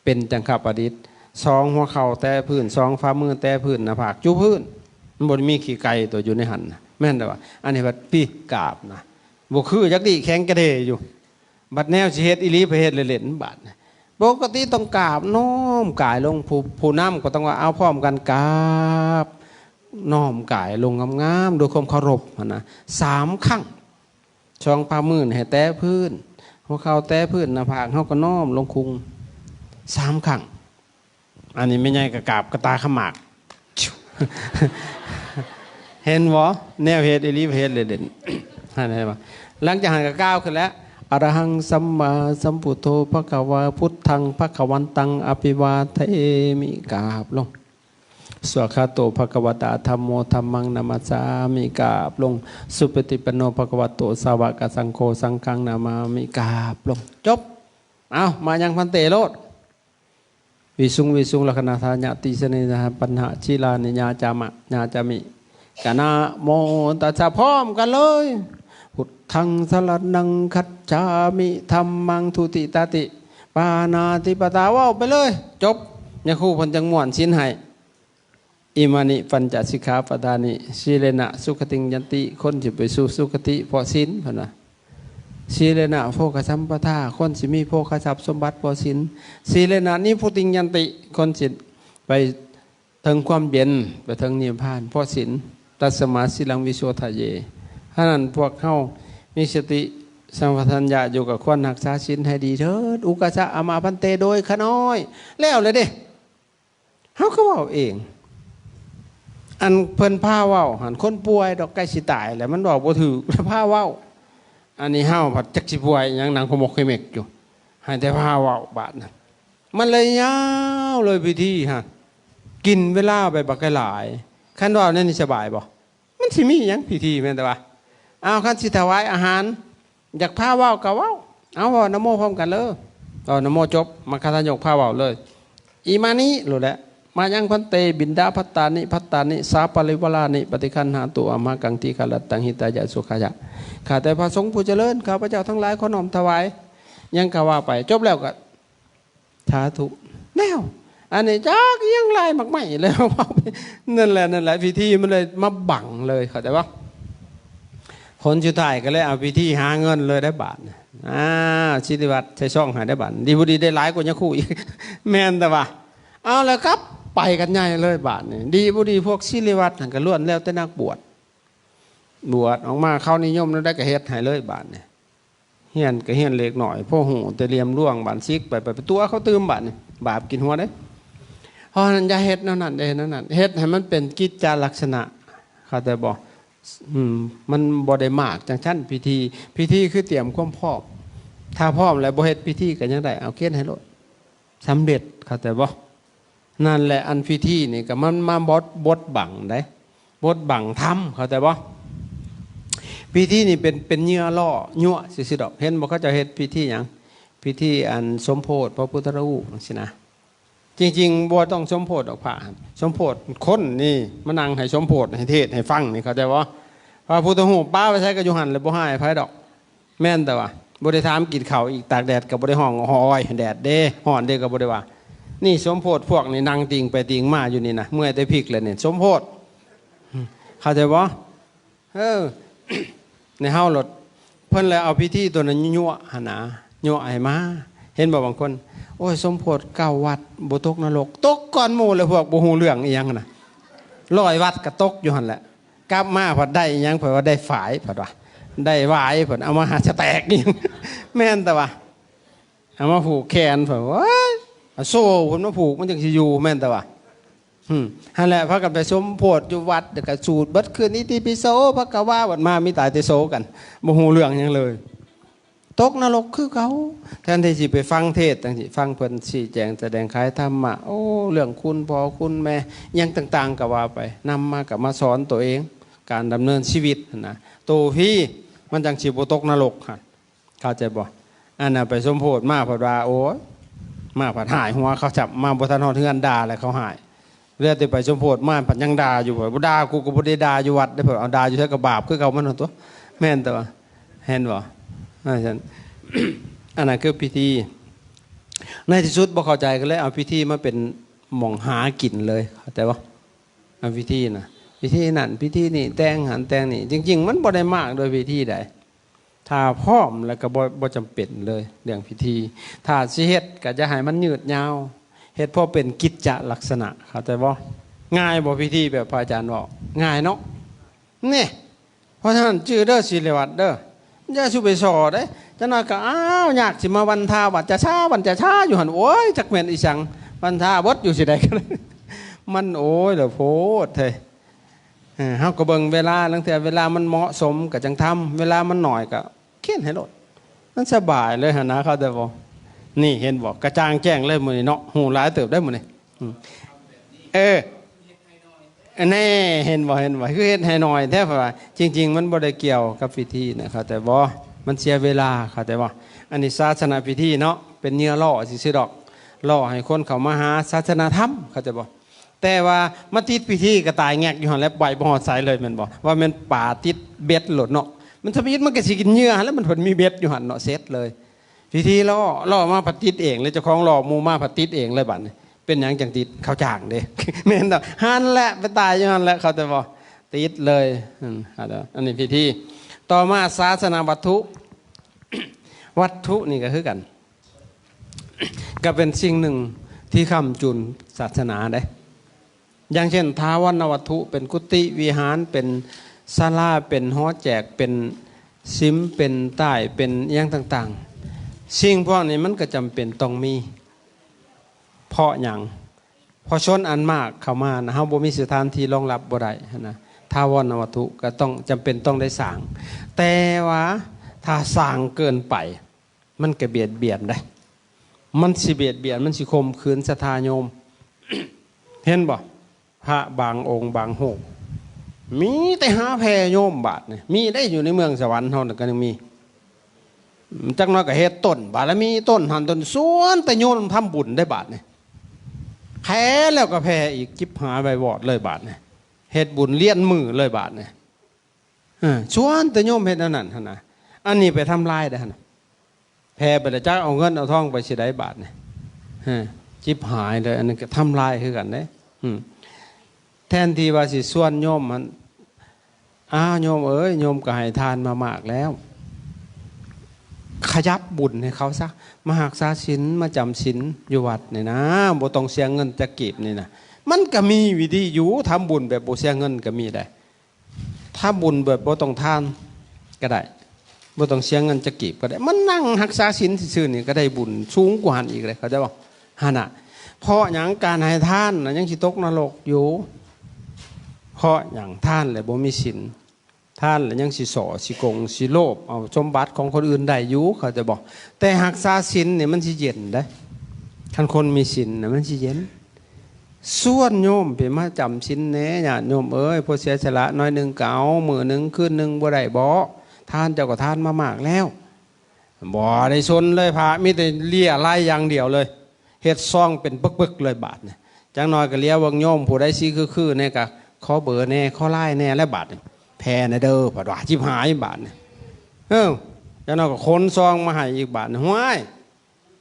เป็นจังคประดิษฐ์สองหัวเข่าแต่พื้นสองฝ่ามือแต่พื้นหน้าผากจุพื้นมันบ่มีขี้ไก่ตัวอยู่ในหั่นแม่นแต่ว่าอันนี้บัดพี่กราบนะบ่คือจักดิแข็งกระเดอยู่บัดแนวสิเฮ็ดอีหลีไปเฮ็ดเล่นๆบาดปกติต้องกราบน้อมกายลงผู้นำก็ต้องว่าเอาพร้อมกันกราบน้อมกายลงงามๆด้วยความเคารพนะ3 ครั้งช่องฝ่ามือให้แตะพื้นหัวเข่าแตะพื้นหน้าผากเฮาก็น้อมลงคุง3 ครั้งอันนี้ไม่ใช่กระกาบกระตาขมากเห็นบ่แนวเฮ็ดอีหลีเฮ็ดเด่นๆนั่นได้บ่หลังจากหันก็ก้าวขึ้นแล้วอรหังสัมมาสัมพุทโธภควาพุทธังภควันตังอภิวาเทมิกราบลงสวขาโตภควตาธัมโมธัมมังนามัสสามิกราบลงสุปฏิปันโนภควโตสาวกสังโฆสังฆังนามามิกราบลงจบเอามายังพันเตโลดวิสุงลักขณาทายะติสเนนะปัญหาชิลานิญาจามะญาจามิกนะโมตัสสะพร้อมกันเลยพุทธังสรณังคัจฉามิธัมมังทุติตาติปานาติปตาว่าไปเลยจบเนี่ยครูพันจังม่วนชิ้นให้อิมานิปัญจสิกขาปทานิสีเลนะสุขติงยันติคนสิไปสู่สุขติเพราะศีลพนะสีเลนะโภคสัมปทาคนสิมีโภคทรัพย์สมบัติเพราะศีลสีเลนะนิพุติงยันติคนสิไปถึงความเย็นไปถึงนิพพานเพราะศีลตัสมาสิลังวิโสทะเยฉะนั้นพวกเข้ามีสติสัมปชัญญะอยู่กับคนรักษาศีลให้ดีเถิดอุกาสะอามาพันเตโดยขน้อยแล้วเลยเด้เขาก็ว่าเองอันเพิ่นผ้าเว้าหันคนป่วยดอกใกล้สิตายแล้วมันบอกบ่ถือผ้าเว้าอันนี้เฮาผัดจักสิป่วยยังหนังขมกขมิกอยู่ให้แต่ผ้าเว้าบาดนั้นมันเลยยาวเลยพิธีฮะกินเวลาไปบักหลายคันว่านั่นนี่สบายบ่มันสิมีหยังพิธีแม่นแต่ว่าเอาคันสิถวายอาหารอยากผ้าเว้าก็เว้าเอาว่านะโมพร้อมกันเลยเอานะโมจบมาคาถายกผ้าเว้าเลยอีมานี้รู้แล้วมายังพันเตบินดาพัตตานิสาปริวลานิปฏิคันหาตัวอามากังทีขลัตตังหิตายะสุขายะข้าแต่พระสงฆ์ผู้เจริญข้าพเจ้าทั้งหลายขอน้อมถวายยังกะว่าไปจบแล้วก็สาธุแล้วอันนี้จักยังไรมักไม่เลยนั่นแหละพิธีมันเลยมาบังเลยเข้าใจปะ ผลสุดท้ายก็เลยเอาพิธีหาเงินเลยได้บาทชิติวัตรใช้ช่องหาได้บาทดีบุดีได้หลายกว่ายักคู่อีกแม่นแต่ว่าเอาแล้วครับไปกันใหญ่เลยบาทนี่ดีบุดีพวกชิติวัตรก็ล้วนแล้วแต่นักบวชออกมาเข้านิยมแล้วได้กระเฮ็ดหายเลยบาทนี่เฮียนก็เฮียนเล็กหน่อยพ่อหูแต่เลียมร่วงบานซิกไปตัวเขาตื้มบาทนี่บาปกินหัวได้เพราะนั้นอย่าเฮ็ดนั่นเฮ็ดให้มันเป็นกิจจลักษณะเขาแต่บอกมันบ่ได้มากจังชั้นพิธีคือเตรียมความพร้อมถ้าพร้อมแล้วบ่เฮ็ดพิธีก็ยังได้เอาเกณฑ์ให้ลดสำเร็จเขาแต่บ่นั่นแหละอันพิธีนี่ก็มันมาบดบังได้บดบังทำเขาแต่บ่พิธีนี่เป็นเนื้อล่อยั่วสิดอกเห็นบ่เขาจะเฮ็ดพิธีหยังพิธีอันสมโพธิพระพุทธรูปสินะจริงๆบ่ต้องสมโพธิดอกพระสมโพธิคนนี่มานั่งให้สมโพธิให้เทศให้ฟังนี่เขาใจว่าพระพุทธรูปป้าไปใช้กระยุหันเลยบ่ให้ไผดอกแม่นแต่ว่าบ่ได้ถามกินข้าวอีกตากแดดกับบ่ได้ห้องหอยแดดเด้ฮ้อนเด้ก็บ่ได้ว่านี่สมโพธิพวกนี่นั่งติงไปติงมาอยู่นี่นะเมื่อยแต่พริกเลยเนี่ยสมโพธิเข้าใจบ่ในเฮารถเพิ่นเลยเอาพิธีตัวนั้นยั่วหนายั่วให้มาเห็นบ่บางคนโอ้ยสมโพธิ9 วัดบ่ตกนรกตกก่อนหมู่เลยพวกบ่ฮู้เรื่องอีหยังน่ะ100 วัดก็ตกอยู่หั่นแหละกลับมาผัดได้อีหยังเพิ่นว่าได้ฝายผัดว่าได้หวายเพิ่นเอามาหาสแตกนี่แม่นแต่ว่าเอามาผูกแขนเพิ่นว่าโซ่เพิ่นมาผูกมันจังสิอยู่แม่นแต่ว่านั่นแหละพากันไปสมโพธิอยู่วัดเดี๋ยวก็สูตรเบิดคืนอิติปิโสพระกวาวัดมามีตายแต่โซกันบ่ฮู้เรื่องหยังเลยตกนรกคือเขาแทนที่สิไปฟังเทศน์จังสิฟังเพิ่นชี้แจงแสดงขายธรรมะโอ้เรื่องคุณพ่อคุณแม่ยังต่างๆก็ว่าไปนำมากับมาสอนตัวเองการดำเนินชีวิตนะโตพี่มันจังสิบ่ตกนรกค่ะเข้าใจบ่อันน่ะไปสมโพธิมาผัดว่าโอ้มาผัดหายหัวเขาจับมาบ่ทันฮอดเฮือนด่าแล้วเขาหายเรื่องที่ไปสมโพธิมาผัดยังด่าอยู่บ่ด่ากูก็บ่ได้ด่าอยู่วัดได้เพิ่นเอาด่าอยู่ใช้กับบาปคือเก่ามันตัวแม่นแต่ว่าเห็นบ่อันนั้นคือพิธีในที่สุดบ่เข้าใจก็เลยเอาพิธีมาเป็นหม่องหากินเลยเข้าใจบ่เอาพิธีนะพิธีนั่นพิธีนี่แต่งหันแต่งนี่จริงๆมันบ่ได้มากโดยพิธีใดถ้าพร้อมแล้วก็บ่จำเป็นเลยเรื่องพิธีถ้าสิเฮ็ดก็จะให้มันยืดยาวเฮ็ดพอเป็นกิจจลักษณะเข้าใจบ่ง่ายบ่พิธีแบบพระอาจารย์บอกง่ายเนาะนี่เพราะฉะนั้นชื่อเด้อศิริวัตรเด้ออย่าสุไปสอได้จังน้อยก็อ้าวอยากสิมาวันทาวันจะช้าอยู่หั่นโอ้ยจักแม่นอีสังวันทาเบิดอยู่สิได้กันมันโอ้ยเด้อโพดเถอะเฮาก็เบิ่งเวลาตั้งแต่เวลามันเหมาะสมก็จังทำเวลามันน้อยก็เขียนให้ลดมันสบายเลยหั่นนะเขาแต่บ่นี่เห็นบ่กระจ่างแจ้งเลยมื้อนี้เนาะหูหลายเติบได้มื้อนี้แน่เห็นบ่คือเฮ็ดให้น้อยแท้ว่าจริงๆมันบ่ได้เกี่ยวกับพิธีนะครับแต่บ่มันเสียเวลาครับแต่ว่าอันนี้ศาสนาพิธีเนาะเป็นเนื้อล่อซื่อๆดอกล่อให้คนเข้ามาหาศาสนาธรรมครับแต่บ่แต่ว่ามาติดพิธีก็ตายแงกอยู่หั่นแล้วใบบ่ฮอดสายเลยแม่นบ่ว่ามันป่าติดเบ็ดโลดเนาะมันทำอิดมันก็สิกินเหยื่อแล้วมันเพิ่นมีเบ็ดอยู่หั่นเนาะเสร็จเลยพิธีล่อมาปฏิติเองเลยเจ้าของล่อหมู่มาปฏิติเองเลยบัดนี้เป็นหยังจังติดเขาจ้างเด้แม่นดอกหันแหละไปตายอยู่หั่นแหละเขาแต่บ่ติดเลยอันนี้พิธีต่อมาศาสนาวัตถุนี่ก็คือกันก็เป็นสิ่งหนึ่งที่ค้ำจุนศาสนาได้อย่างเช่นท้าวรวัตถุเป็นกุฏิวิหารเป็นศาลาเป็นหอแจกเป็นซิมเป็นใต้เป็นอย่างต่างๆสิ่งพวกนี้มันก็จำเป็นต้องมีเพราะอย่างพอชนอันมากเข้ามานะเฮาบ่มีสถานที่รองรับบ่ได้นะท้าวรวัตถุก็ต้องจำเป็นต้องได้สร้างแต่ว่าถ้าสร้างเกินไปมันก็เบียดเบียนได้มันสิเบียดเบียนมันสิข่มขืนศรัทธาโยม เห็นบ่พระบางองค์บางโหกมีแต่หาแพโยมบาทนี่มีได้อยู่ในเมืองสวรรค์เฮาก็ยังมีจักน้อยก็เฮ็ดต้นบารมีต้นหันต้นสวนแต่โยมทำบุญได้บาทนี่แพ้แล้วก็แพ้อีกจิบหายใบวอดเลยบาทนี่เฮ็ดบุญเลี้ยนมือเลยบาทนี่ชวนแต่โยมเฮ็ดนั่นหั่นน่ะอันนี้ไปทำลายได้หั่นแพ้ไปแล้วจักเอาเงินเอาทองไปสิได้บาทนี่จิบหายเลยอันนั้นก็ทำลายคือกันเด้แทนที่ว่าสิส่วนโยมมัน โยมเอ้ยโยมก็ให้ทานมามากแล้วขยับบุญให้เขาซะมาหักษาศีลมาจำศีลอยู่วัดนี่นะบ่ต้องเสียเงินจะเก็บนี่นะมันก็มีวิธีอยู่ทำบุญแบบบ่เสียเงินก็มีได้ถ้าบุญแบบบ่ต้องทานก็ได้บ่ต้องเสียเงินจะเก็บก็ได้มันนั่งหักษาศีลซื่อๆนี่ก็ได้บุญสูงกว่าหันอีกเลยเขาจะบอกหั่นน่ะเพราะหยังการให้ทานน่ะยังสิตกนรกอยู่เพราะหยังทานเลยบ่มีศีลท่านแล้วยังสิสอสิกงสิโลภเอาสมบัติของคนอื่นได้อยู่เขาจะบอกแต่หักษาศีลเนี่ยมันสิเย็นได้ท่านคนมีศีลน่ะมันสิเย็นส่วนโยมไปมาจำศีลแหน่ญาติโยมเอ้ยพอเสียสละน้อยนึงเก่ามื้อนึงคืนนึงบ่ได้บ่ท่านเจ้าก็ท่านมามากแล้วบ่ได้ชนเลยพระมีแต่เลี้ยไล่อย่างเดียวเลยเฮ็ดซองเป็นปึกๆเลยบาทเนี่ยจังน้อยก็เลี้ยวังโยมผู้ใดสิคือๆเนี่ยก็ขอเบอร์แน่ขอไล่แน่และบาทแพ้นะเด้อผัดว่าชิบหายบาทเนี่ยแล้วเราก็ค้นซองมาให้อีกบาทห้วย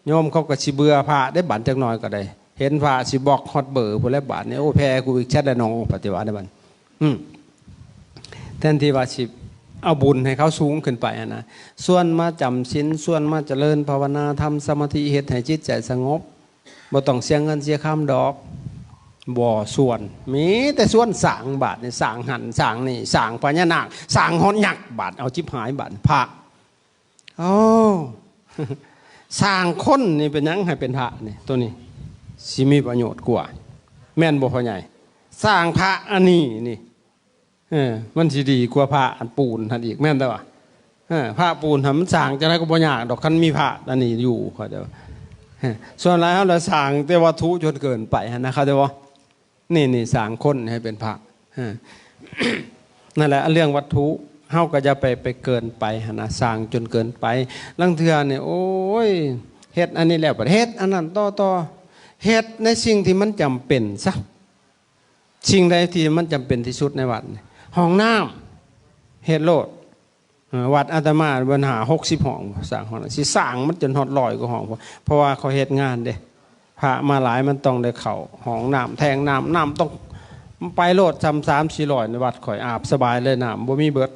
โยมเขาก็ชิเบื่อพระได้บาทจังน้อยก็ได้เห็นพระชิบอกฮอตเบอร์ผู้แล้วบาทเนี่ยโอ้แพ้กูอีกแชทได้น้องปฏิวัติได้บาทแทนที่ว่าชิเอาบุญให้เขาสูงขึ้นไปนะส่วนมาจำศีลส่วนมาเจริญภาวนาทำสมาธิเฮ็ดให้จิตใจสงบบ่ต้องเสียเงินเสียคำดอกบ่ส่วนมีแต่ส่วนสางบาทนี่สางหันสางนี่สางพญานาคสางหอนยักษ์บาทเอาจิบหายบาทพระสางคนนี่เป็นยังให้เป็นพระนี่ตัวนี้สิมีประโยชน์กว่าแม่นบ่พ่อใหญ่สร้างพระอันนี้นี่มันสิดีกว่าพระอันปูนท่านอีกแม่นแต่ว่าพระปูนทำมันสางจะได้ก็บ่ยากดอกคันมีพระอันนี้อยู่เขาเดียวส่วนแล้วเราสางแต่วัตถุจนเกินไปนะครับเดี๋ยวนี่สางคนให้เป็นพระนั่นแหละเรื่องวัตถุเฮาก็จะไปเกินไปนะสางจนเกินไปลังเทือเนี่ยโอ้ยเฮ็ดอันนี้แล้วประเทศอันนั้นต่อเฮ็ดในสิ่งที่มันจำเป็นซะสิ่งใดที่มันจำเป็นที่สุดในวัดห้องน้ำเฮ็ดโลดวัดอาตมาปัญหา60 ห้องสร้างห้องสิสร้างมันจนฮอด100 กว่าห้องเพราะว่าเขาเฮ็ดงานเด้พระมาหลายมันต้องได้เข้าห้องน้ำแทงน้ำต้องไปโลดทำ300-400ในวัดข่อยอาบสบายเลยน้ำบ่มีเบิด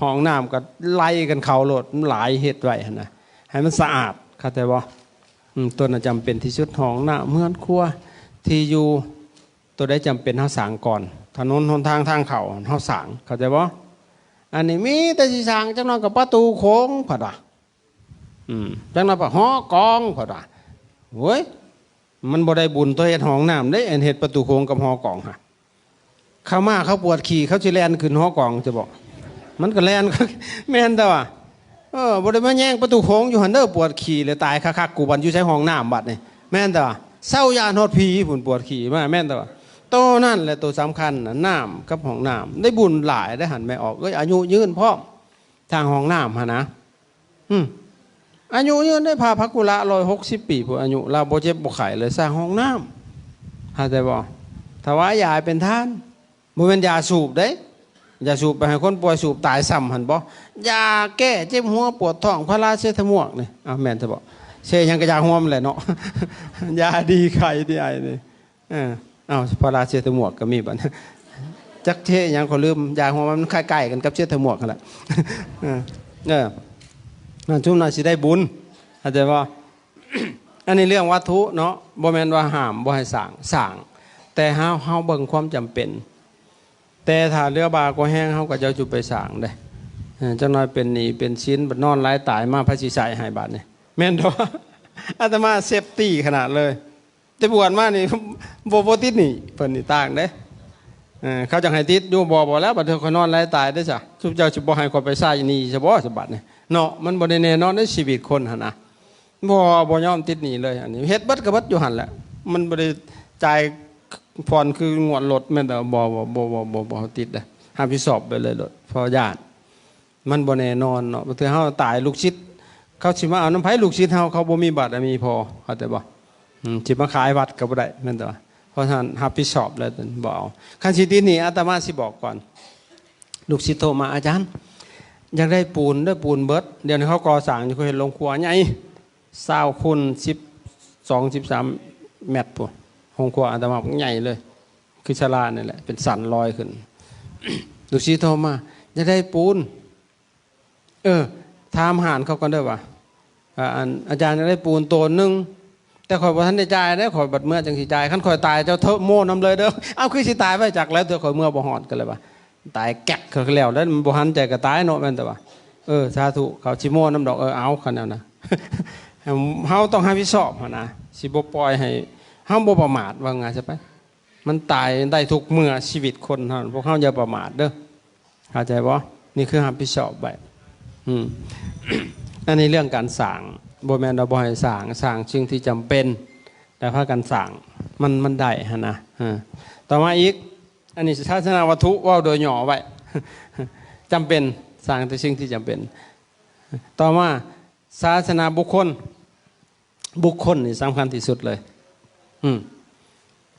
ห้องน้ำก็ไล่กันเข้าโลดหลายเฮ็ดไว้นะให้มันสะอาดเข้าใจบ่ตัวน่ะจำเป็นที่สุดห้องน้ำเฮือนครัวที่อยู่ตัวได้จำเป็นเฮาสร้างก่อนถนนหนทางทางเข้าเฮาสร้างเข้าใจบ่อันนี้มีแต่สิสร้างจังนั้นกับประตูโค้งผัดว่าจังนั้นก็หอกองผัดว่าโว้ยมันบ่ได้บุญตัวเฮ็ดห้องน้ำได้อันเฮ็ดประตูโค้งกับหอกองฮะเข้ามาเขาปวดขี่เขาสิแล่นขึ้นหอกองจะบอกมันก็แล่นแม่นแต่ว่าบ่ได้มาแย่งประตูโค้งอยู่หั่นเด้อปวดขี่เลยตายคักๆกูบันอยู่ใช้ห้องน้ำบัดนี่แม่นแต่ว่าเศร้ายานฮอดผีพุ่นปวดขี่มาแม่นแต่ว่าโตนั่นแหละตัวสำคัญนะน้ำกับห้องน้ำได้บุญหลายได้หันไม่ออกอายุยืนพร้อมทางห้องน้ำฮะนะอายุยืนได้พาพักกุละ160 ปีผู้อายุเราโบเจ็บโบไข่เลยสร้างห้องน้ำหาแต่บอกถวายยาเป็นท่านบ่เป็นยาสูบได้ยาสูบไปให้คนป่วยสูบตายซ้ำหันบ่ยาแก้เจ็บหัวปวดท้องพาราเซตามวกนี่แม่นจะบอกเชยังกระยาหัวมันแหละเนาะยาดีไข่ที่ไอ้นี่พาราเซตามวกก็มีบัดจักเทยังเขาลืมยาหัวมันใกล้ๆกันกับเซตามวกกันแหละนั่นชุ่มน่าสิได้บุญเข้าใจว่า อันนี้เรื่องวัตถุเนาะบ่แม่นว่าห้ามบ่ให้สร้างแต่เฮาเบิ่งความจำเป็นแต่ถ้าเรือบาก็แห้งเฮาก็จะจุไปสร้างได้จังน้อยเป็นหนี้เป็นชิ้นบัดนอนหลายตายมาพระสิใส่ให้บาดนี่แม่นบ่อาตมาเซฟตี้ขนาดเลยแต่บวชมานี่บ่ติดหนี้เพิ่นนี่ต่างเด้เขาจังให้ติดอยู่บ่แล้วบัดเธอเขานอนหลายตายได้ซะทุกเจ้าสิบ่ให้คนไปใส่หนี้ซะบ่สบัดนี่เนาะมันบ่ได้แน่นอนในชีวิตคนหั่นนะบ่ยอมติดหนี้เลยอันนี้เฮ็ดเบิดก็เบิดอยู่หั่นแหละมันบ่ได้จ่ายผ่อนคืองวดรถแม่นแต่บ่ติดเด้ห้ามพิสอบไปเลยรถพอญาติมันบ่แน่นอนเนาะบางทีเฮาตายลูกศิษย์เขาสิมาเอาน้ำไผลูกศิษย์เฮาเขาบ่มีบัตรมีพอเข้าใจบ่สิมาขายวัดก็บ่ได้แม่นแต่ว่าเพราะฉะนั้นรับผิดชอบเลยบ่เอาคันสิติดหนี้อาตมาสิบอกก่อนลูกศิษย์โทรมาอาจารย์อยากได้ปูนด้วยปูนเบิดเดี๋ยวนี้เขาก่อสร้างอยู่เขาเห็นโรงครัวใหญ่20 คูณ 12-13 เมตรพุ่นโรงครัวอาตมาใหญ่เลยคือศาลานี่แหละเป็นสันลอยขึ้น ลูกศิษย์โทรมาจะได้ปูนถามหารเขาก่อนเด้อว่าอาจารย์จะได้ปูนตัวนึงแต่ข่อยบ่ทันได้จ่ายได้ข่อยบัดเมื่อจังสิจ่ายคันข่อยตายเจ้าเทอะโม่นำเลยเด้อเอาคือสิตายไปจากแล้วเด้อข่อยเมื่อบ่ฮอดกันเลยว่าตายแก๊กเขาแล้วแล้วมันบ่หันใจก็ตายเนาะแม่นแต่ว่าสาธุเขาสิโม่นำดอกเอาคันนั้นนะเฮาต้องรับผิดชอบหั่นนะสิบ่ปล่อยให้เฮาบ่ประมาทว่าไงซะไปมันตายได้ทุกเมื่อชีวิตคนเฮาพวกเฮาอย่าประมาทเด้อเข้าใจบ่นี่คือรับผิดชอบไว้อันนี้เรื่องการสร้างบ่แม่นเราบ่ให้สร้างสิ่งที่จำเป็นแต่พากันสร้างมันได้หั่นนะต่อมาอีกอันนี้ศาสนาวัตถุว่าโดยย่อไว้จำเป็นสร้างแต่สิ่งที่จำเป็นต่อมาศาสนาบุคคลนี่สำคัญที่สุดเลย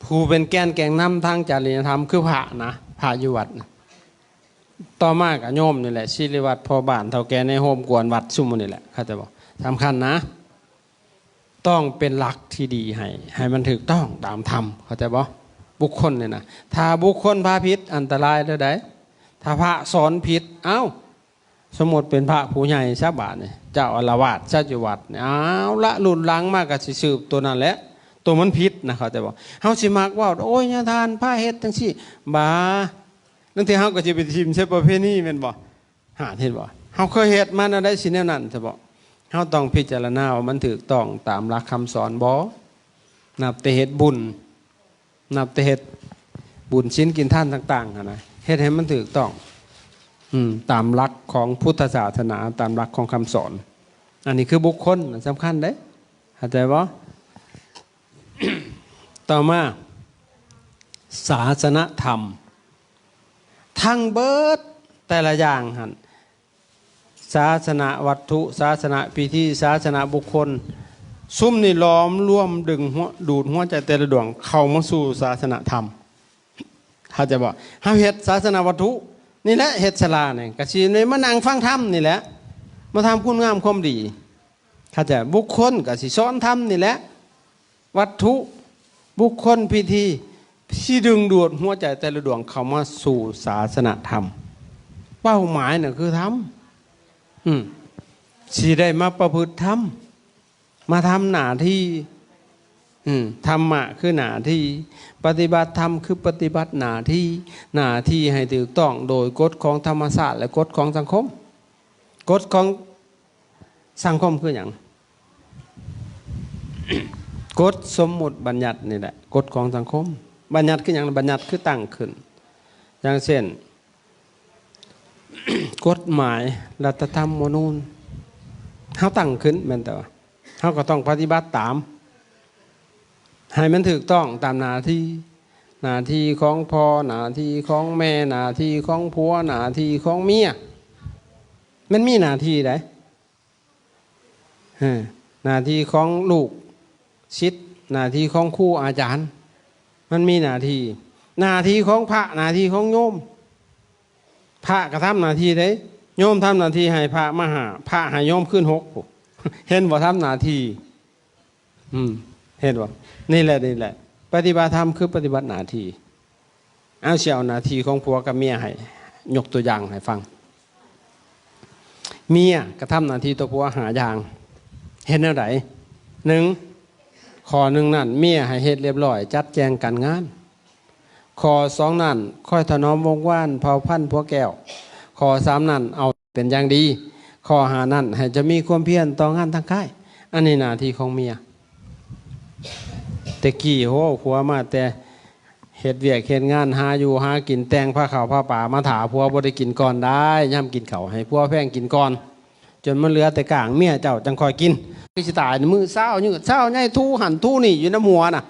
ผู้เป็นแกนนำทางจริยธรรมคือพระนะพระอยู่วัดนะต่อมากับโยมนี่แหละศิริวัตรพ่อบ้านเฒ่าแก่ในโฮมกวนวัดซุ่มนี่แหละเขาจะบอกสำคัญนะต้องเป็นหลักที่ดีให้มันถูกต้องตามธรรมเขาจะบอกบุคคลเนี่ยนะถ้าบุคคลพาผิดอันตรายแล้วได้ถ้าพระสอนผิดสมมติเป็นพระผู้ใหญ่ชาวบ้านเนี่ยเจ้าอาวาสเจ้าอยู่วัดเนี่ยละหลุดล้างมากกับสืบตัวนั้นแหละตัวมันผิดนะเขาจะบอกเฮาสิมักว่าโอ้ยญาทานผ้าเฮ็ดจังซี่บานั่นที่เฮาก็จะไปทีมใช้ประเพณีแม่นบ่เห็นบ่เฮาเคยเฮ็ดมาได้สิแนวนั้นจะบอกเฮาต้องพิจารณาว่ามันถูกต้องตามหลักคำสอนบ่นับแต่เฮ็ดบุญนับแต่เฮ็ดบุญชิ้นกินท่านต่างๆนะเฮ็ดให้มันถูกต้องตามหลักของพุทธศาสนาตามหลักของคำสอนอันนี้คือบุคคลสำคัญเด้เข้าใจบ่ ต่อมาศาสนธรรมทั้งเบิดแต่ละอย่างหันศาสนาวัตถุศาสนาพิธีศาสนาบุคคลซุ่มนี่ล้อมร่วมดึงดูดหัวใจแต่ละดวงเข้ามาสู่ศาสนาธรรมเขาจะบอกเฮาเฮ็ดศาสนาวัตถุนี่แหละเฮ็ดศาลาเนี่ยก็สิมานั่งฟังธรรมนี่แหละมาทำคุณงามความดีเขาจะบุคคลก็สิสอนธรรมนี่แหละวัตถุบุคคลพิธีที่ดึงดูดหัวใจแต่ละดวงเข้ามาสู่ศาสนาธรรมเป้าหมายน่ะคือธรรมสิได้มาประพฤติธรรมมาทำหน้าที่ธรรมะคือหน้าที่ปฏิบัติธรรมคือปฏิบัติหน้าที่ให้ถูกต้องโดยกฎของธรรมชาติและกฎของสังคมกฎของสังคมคืออย่าง กฎสมมุติบัญญัตินี่แหละกฎของสังคมบัญญัติคืออย่างบัญญัติคือตั้งขึ้นอย่างเช่น กฎหมายรัฐธรรมนูญเขาตั้งขึ้นแม่นแต่ว่าเขาก็ต้องปฏิบัติตามให้มันถูกต้องตามหน้าที่ของพ่อหน้าที่ของแม่หน้าที่ของผัวหน้าที่ของเมียมันมีหน้าที่ไหนหน้าที่ของลูกศิษย์หน้าที่ของครูอาจารย์มันมีหน้าที่ของพระหน้าที่ของโยมพระก็ทำหน้าที่ได้โยมทำหน้าที่ให้พระมาหาพระให้โยมขึ้น6เห็นบ่ทำหน้าที่เห็นบ่นี่แหละปฏิบัติธรรมคือปฏิบัติหน้าที่เอาเสียเอาหน้าที่ของผัวกับเมียให้ยกตัวอย่างให้ฟังเมียก็ทำหน้าที่ตัวผัวหาอย่างเห็นแนวไหนข้อหนึ่งนั่นเมียให้เฮ็ดเรียบร้อยจัดแจงการงานข้อ2นั่นค่อยถนอมวงวานเผาพันธุ์ผัวแก้วข้อ3นั่นเอาเป็นอย่างดีข้อ5นั่นให้จะมีความเพียรต่องานทางกายอันนี้หน้าที่ของเมียแต่กี้โหผัวมาแต่เฮ็ดเวียกเฮ็ดงานหาอยู่หากินแต่งผ้าขาวผ้าป่ามาถาผัวบ่ได้กินก่อนได้ย่ำกินข้าวให้ผัวแพงกินก่อนจนมันเหลือแต่กลางเมียเจ้าจังคอยกินคือสิตายมือเศร้ายืดเศร้าใหญ่ทูหันทูนี่อยู่น้ำหัวน่ะ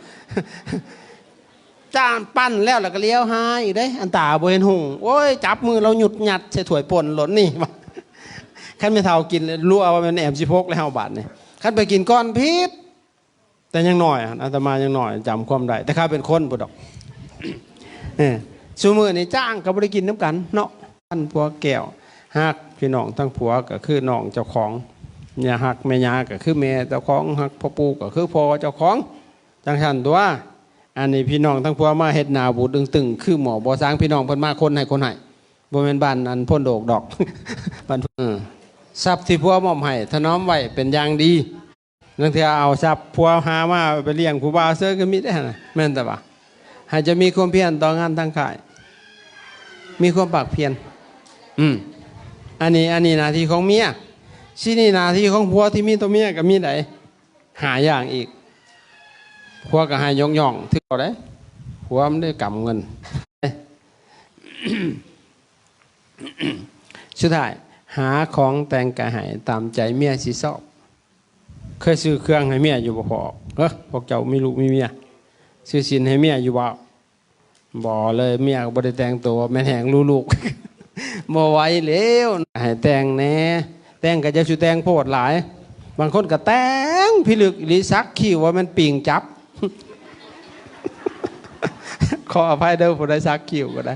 จ้านปั้นแล้วก็เลี้ยวหายอีกเด้อันตาบ่เห็นหุ่งโอ้ยจับมือเราหยุดหยัดใส่ถ้วยป่นหล่นนี่คันไม่เท่ากินรู้เอาว่ามันแอบสิพกแล้วบาดนี่คันไปกินก้อนพิษแต่ยังหน่อยอาตมายังหน่อยจำความได้แต่ข้าเป็นคนบ่ดอกซุมื้อนี่จ้างก็บ่ได้กินน้ำกันเนาะท่านผัวแก้วฮักพี่น้องทั้งผัวก็คือน้องเจ้าของเนี่ยฮักแม่ยาก็คือแม่เจ้าของฮักพ่อปู่ก็คือพ่อเจ้าของจังซั่นตัวอันนี้พี่น้องทั้งผัวมาเฮ็ดหน้าบูดตึงๆคือหมอบ่สร้างพี่น้องเพิ่นมาคนให้ บ่แม่นบ้านอันพ่นโดกดอก บ้านทรัพย์ที่ผัวมอบให้ถนอมไว้เป็นอย่างดีนั่นที่เอาทรัพย์ผัวหามาไปเลี้ยงผู้บ่าวเสื้อก็มีได้นะแม่นแต่ว่าให้จะมีความเพียรต่องานทางกายมีความปากเพียรอันนี้หน้าที่ของเมียที่นี่หน้าที่ของผัวที่มีตัวเมียก็มีไหนหาอย่างอีกผัวก็ให้ย่องถึงเอาได้ผัวมันได้กำเงิน สุดท้ายหาของแต่งกายให้ตามใจเมียสิชอบเคยซื้อเครื่องให้เมียอยู่บ่พอพวกเจ้ามีลูกมีเมียซื้อสินให้เมียอยู่บ่เลยเมียก็บ่ได้แต่งตัวแม่นแหงลูก บ่ไหวแล้วให้แต่งแน่แต่งก็จะสิแต่งโพดหลายบางคนก็แต่งพิลึกหรือซักคิ้วว่ามันปิ่งจับ ขออภัยเด้อผู้ใดซักคิ้วก็ได้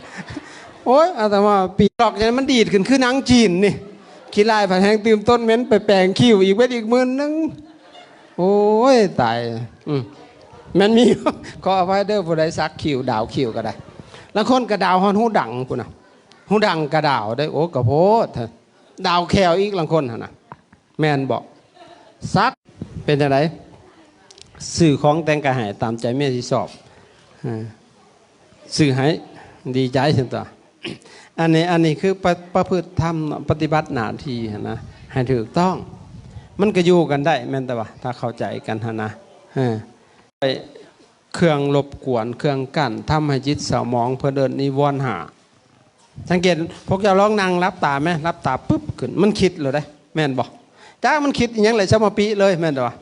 โอ๊ยอาตมาปีกอกอย่างมันดีดขึ้นคือหนังจีนนี่ขี้ลายผัดแห้งตื่มต้นเม้นไปแปลงคิ้วอีกเวทอีก10,000นึงโอ้ยตายมันมี ขออภัยเด้อผู้ใดซักคิ้วดาวคิ้วก็ได้แล้วคนกระดาวฮอนหูดังพุ่นน่ะหูดังกระดาวได้โอ้กระโพดดาวแขวอีกบางคนหั่นน่ะแม่นบอกซักเป็นจังได๋ซื้อของแต่งกายให้ตามใจเมียสิชอบซื้อให้ดีใจจังตัวอันนี้คือประพฤติธรรมปฏิบัติหน้าที่นะให้ถูกต้องมันก็อยู่กันได้แม่นแต่ว่าถ้าเข้าใจกันนะไปเครื่องรบกวนเครื่องกั้นทำให้จิตเศร้าหมองเพื่อเดินนิวรณ์หาสังเกตพวกเจ้าลองนั่งรับตาไหมรับตาปุ๊บขึ้นมันคิดเลยได้แม่นบอกจ้ามันคิดอย่างไรสมาปีเลยแม่นแต่ว่า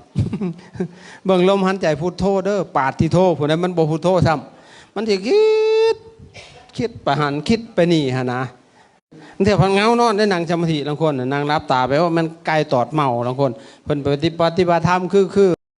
เบิ่งลมหันใจพุทโธเด้อปาดที่โธผู้นั้นมันบ่พุทโธซ้ำมันสิคิดไปหันคิดไปนี่ฮะนะเดี๋ยวพันเงานอนได้นั่งสมาธิบางคนนั่งรับตาไปว่ามันไกลตอดเมาบางคนเพิ่นปฏิบัติธรรมคือ